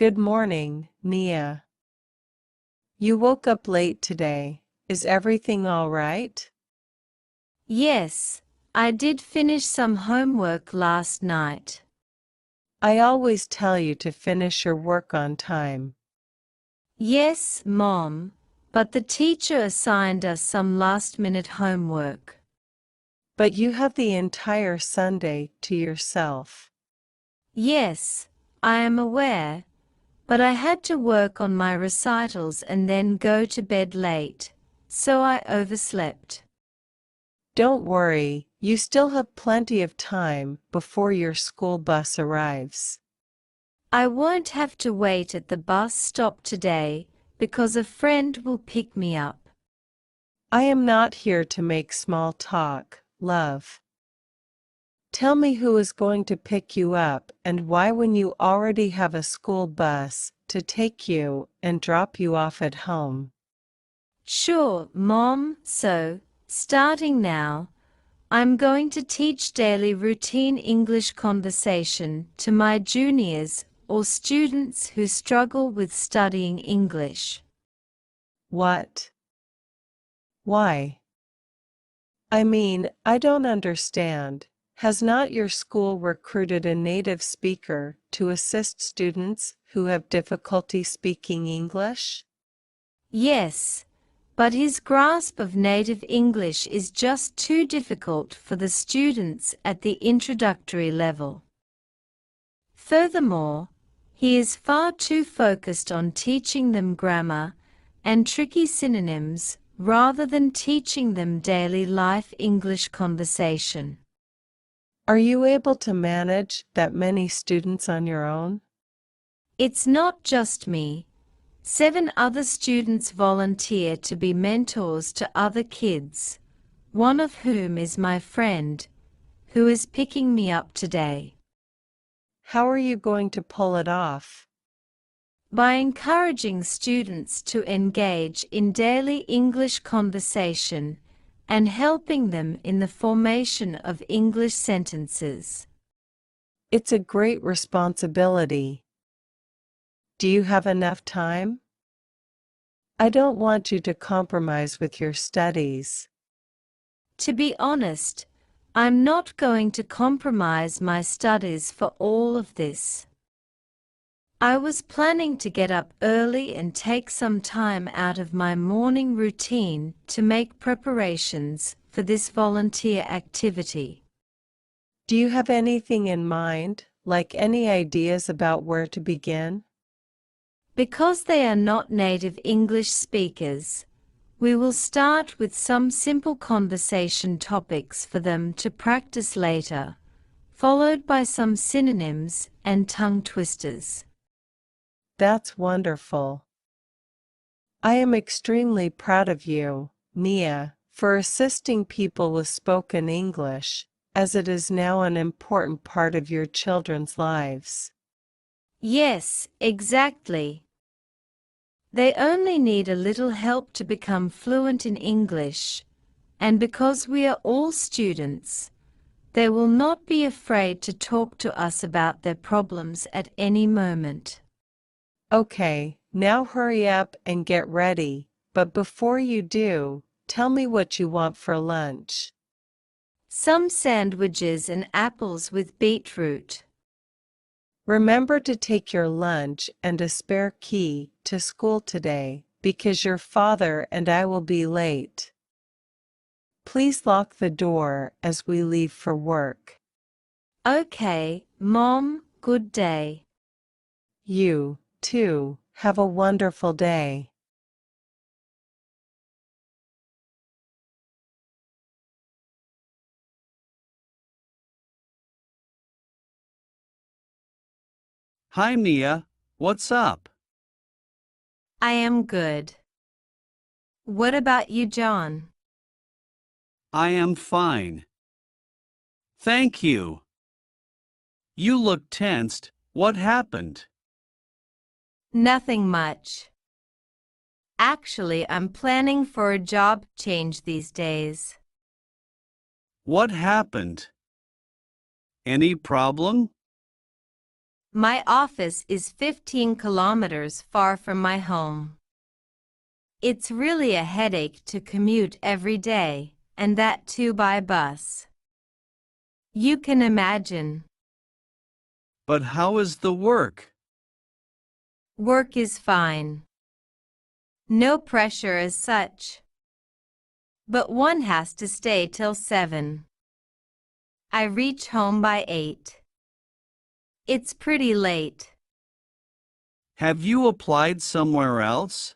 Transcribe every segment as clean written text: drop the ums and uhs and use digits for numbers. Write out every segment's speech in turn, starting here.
Good morning, Nia. You woke up late today. Is everything all right? Yes, I did finish some homework last night. I always tell you to finish your work on time. Yes, Mom, but the teacher assigned us some last-minute homework. But you have the entire Sunday to yourself. Yes, I am aware, but I had to work on my recitals and then go to bed late, so I overslept. Don't worry, you still have plenty of time before your school bus arrives. I won't have to wait at the bus stop today because a friend will pick me up. I am not here to make small talk, love. Tell me who is going to pick you up and why when you already have a school bus to take you and drop you off at home. Sure, Mom, so, starting now, I'm going to teach daily routine English conversation to my juniors or students who struggle with studying English. What? Why? I mean, I don't understand. Has not your school recruited a native speaker to assist students who have difficulty speaking English? Yes, but his grasp of native English is just too difficult for the students at the introductory level. Furthermore, he is far too focused on teaching them grammar and tricky synonyms rather than teaching them daily life English conversation. Are you able to manage that many students on your own? It's not just me. 7 other students volunteer to be mentors to other kids, one of whom is my friend, who is picking me up today. How are you going to pull it off? By encouraging students to engage in daily English conversation and helping them in the formation of English sentences. It's a great responsibility. Do you have enough time? I don't want you to compromise with your studies. To be honest, I'm not going to compromise my studies for all of this. I was planning to get up early and take some time out of my morning routine to make preparations for this volunteer activity. Do you have anything in mind, like any ideas about where to begin? Because they are not native English speakers, we will start with some simple conversation topics for them to practice later, followed by some synonyms and tongue twisters. That's wonderful. I am extremely proud of you, Nia, for assisting people with spoken English, as it is now an important part of your children's lives. Yes, exactly. They only need a little help to become fluent in English, and because we are all students, they will not be afraid to talk to us about their problems at any moment. Okay, now hurry up and get ready, but before you do, tell me what you want for lunch. Some sandwiches and apples with beetroot. Remember to take your lunch and a spare key to school today, because your father and I will be late. Please lock the door as we leave for work. Okay, Mom, good day. You, too, have a wonderful day. Hi, Mia. What's up? I am good. What about you, John? I am fine. Thank you. You look tensed. What happened? Nothing much. Actually, I'm planning for a job change these days. What happened? Any problem? My office is 15 kilometers far from my home. It's really a headache to commute every day, and that too by bus. You can imagine. But how is the work? Work is fine. No pressure as such. But one has to stay till 7. I reach home by 8. It's pretty late. Have you applied somewhere else?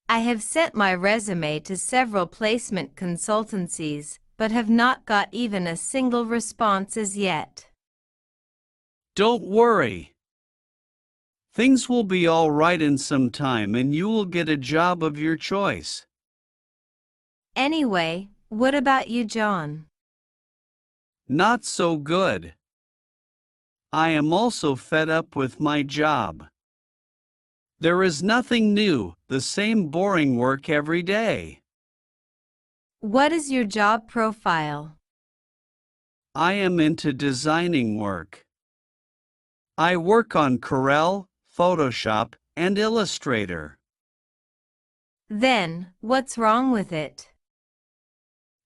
I have sent my resume to several placement consultancies, but have not got even a single response as yet. Don't worry. Things will be all right in some time and you will get a job of your choice. Anyway, what about you, John? Not so good. I am also fed up with my job. There is nothing new, the same boring work every day. What is your job profile? I am into designing work. I work on Corel, Photoshop, and Illustrator. Then, what's wrong with it?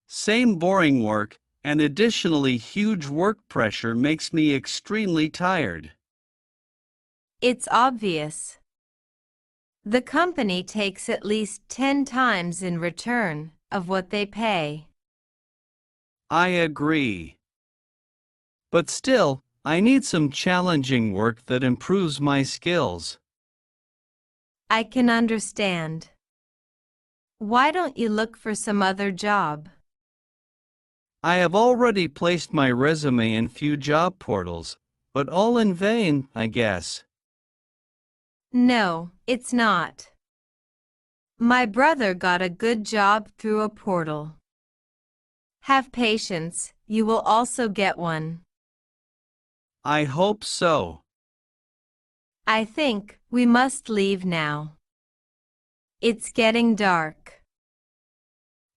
Same boring work, and additionally huge work pressure makes me extremely tired. It's obvious. The company takes at least 10 times in return of what they pay. I agree. But still, I need some challenging work that improves my skills. I can understand. Why don't you look for some other job? I have already placed my resume in few job portals, but all in vain, I guess. No, it's not. My brother got a good job through a portal. Have patience, you will also get one. I hope so. I think we must leave now. It's getting dark.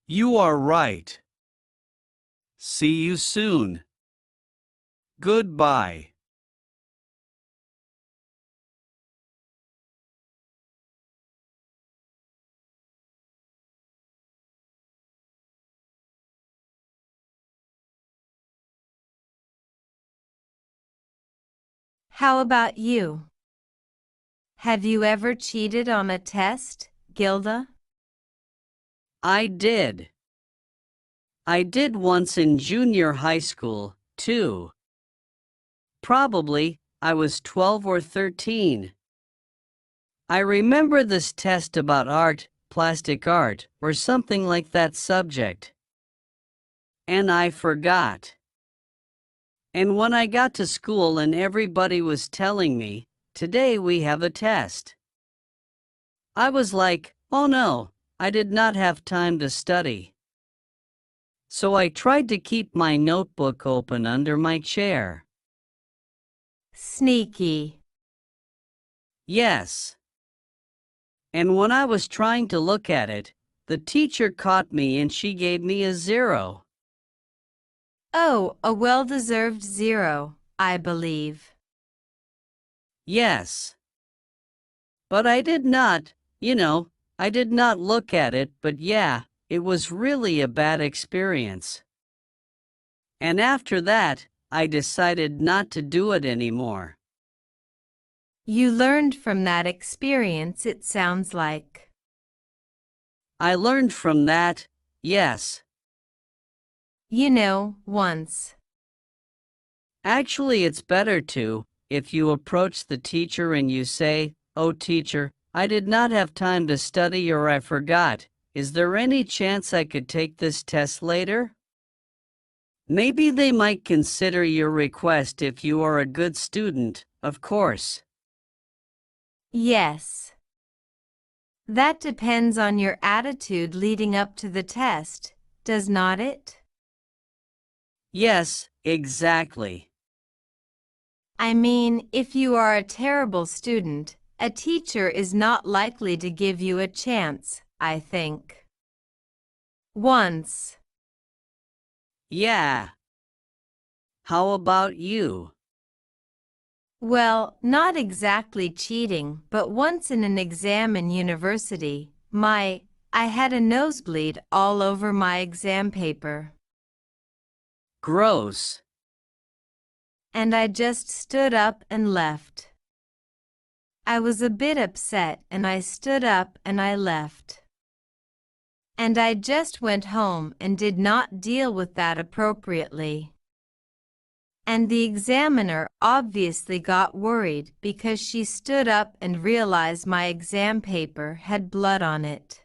You are right. See you soon. Goodbye. How about you? Have you ever cheated on a test, Gilda? I did. I did once in junior high school, too. Probably, I was 12 or 13. I remember this test about art, plastic art, or something like that subject. And I forgot. And when I got to school and everybody was telling me, today we have a test, I was like, oh no, I did not have time to study. So I tried to keep my notebook open under my chair. Sneaky. Yes. And when I was trying to look at it, the teacher caught me and she gave me a 0. Oh, a well-deserved 0, I believe. Yes. But I did not, I did not look at it, but yeah, it was really a bad experience. And after that, I decided not to do it anymore. You learned from that experience, it sounds like. I learned from that, yes. Once. Actually, it's better to, if you approach the teacher and you say, "Oh teacher, I did not have time to study or I forgot. Is there any chance I could take this test later?" Maybe they might consider your request if you are a good student, of course. Yes. That depends on your attitude leading up to the test, does not it? Yes, exactly. I mean, if you are a terrible student, a teacher is not likely to give you a chance, I think. Once. Yeah. How about you? Well, not exactly cheating, but once in an exam in university, I had a nosebleed all over my exam paper. Gross. And I just stood up and left. I was a bit upset and I stood up and I left. And I just went home and did not deal with that appropriately. And the examiner obviously got worried because she stood up and realized my exam paper had blood on it.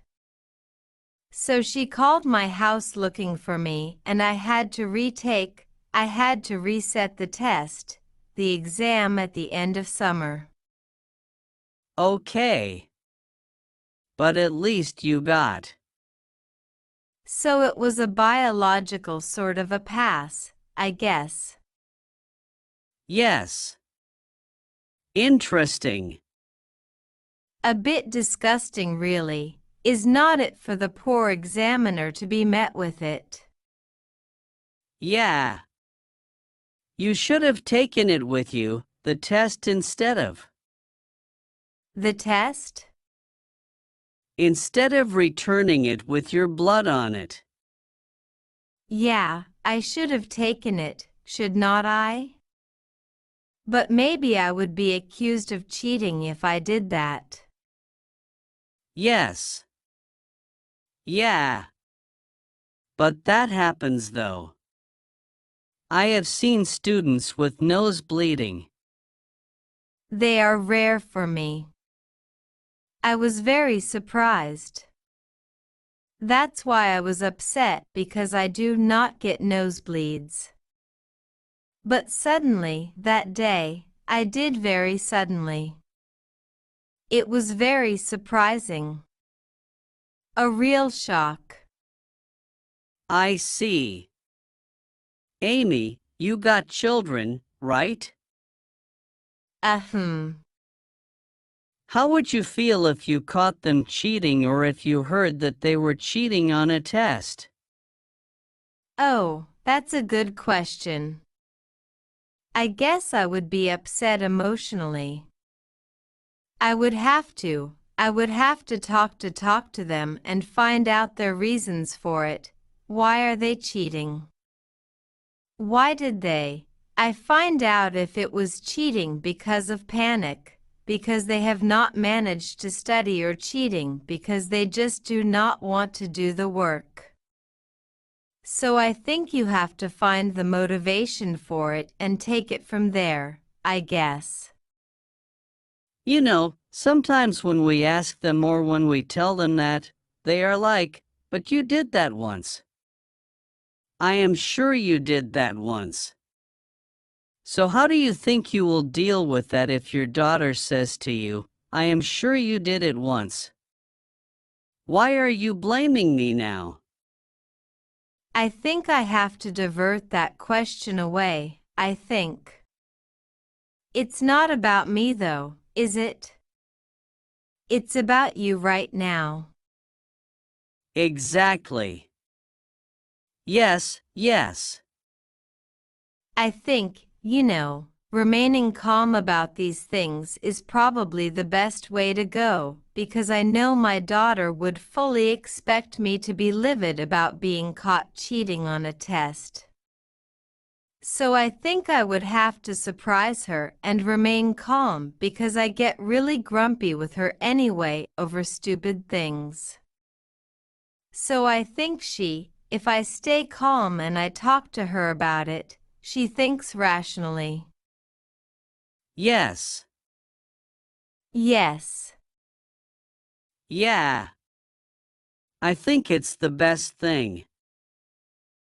So she called my house looking for me and I had to reset the test, the exam at the end of summer. Okay. But at least you got. So it was a biological sort of a pass, I guess. Yes. Interesting. A bit disgusting really, is not it for the poor examiner to be met with it? Yeah. You should have taken it with you, the test instead of. The test? Instead of returning it with your blood on it. Yeah, I should have taken it, should not I? But maybe I would be accused of cheating if I did that. Yes. Yeah. But that happens though. I have seen students with nose bleeding. They are rare for me. I was very surprised. That's why I was upset because I do not get nosebleeds. But suddenly, that day, I did very suddenly. It was very surprising. A real shock. I see. Amy, you got children, right? Ahem. How would you feel if you caught them cheating or if you heard that they were cheating on a test? Oh, that's a good question. I guess I would be upset emotionally. I would have to talk to them and find out their reasons for it. Why are they cheating? Why did they? I find out if it was cheating because of panic, because they have not managed to study, or cheating because they just do not want to do the work. So I think you have to find the motivation for it and take it from there, I guess. You know, sometimes when we ask them or when we tell them that, they are like, but you did that once. I am sure you did that once. So how do you think you will deal with that if your daughter says to you, I am sure you did it once? Why are you blaming me now? I think I have to divert that question away, I think. It's not about me though, is it? It's about you right now. Exactly. Yes, yes. I think, remaining calm about these things is probably the best way to go, because I know my daughter would fully expect me to be livid about being caught cheating on a test. So I think I would have to surprise her and remain calm because I get really grumpy with her anyway over stupid things. So I think if I stay calm and I talk to her about it, she thinks rationally. Yes. Yes. Yeah. I think it's the best thing.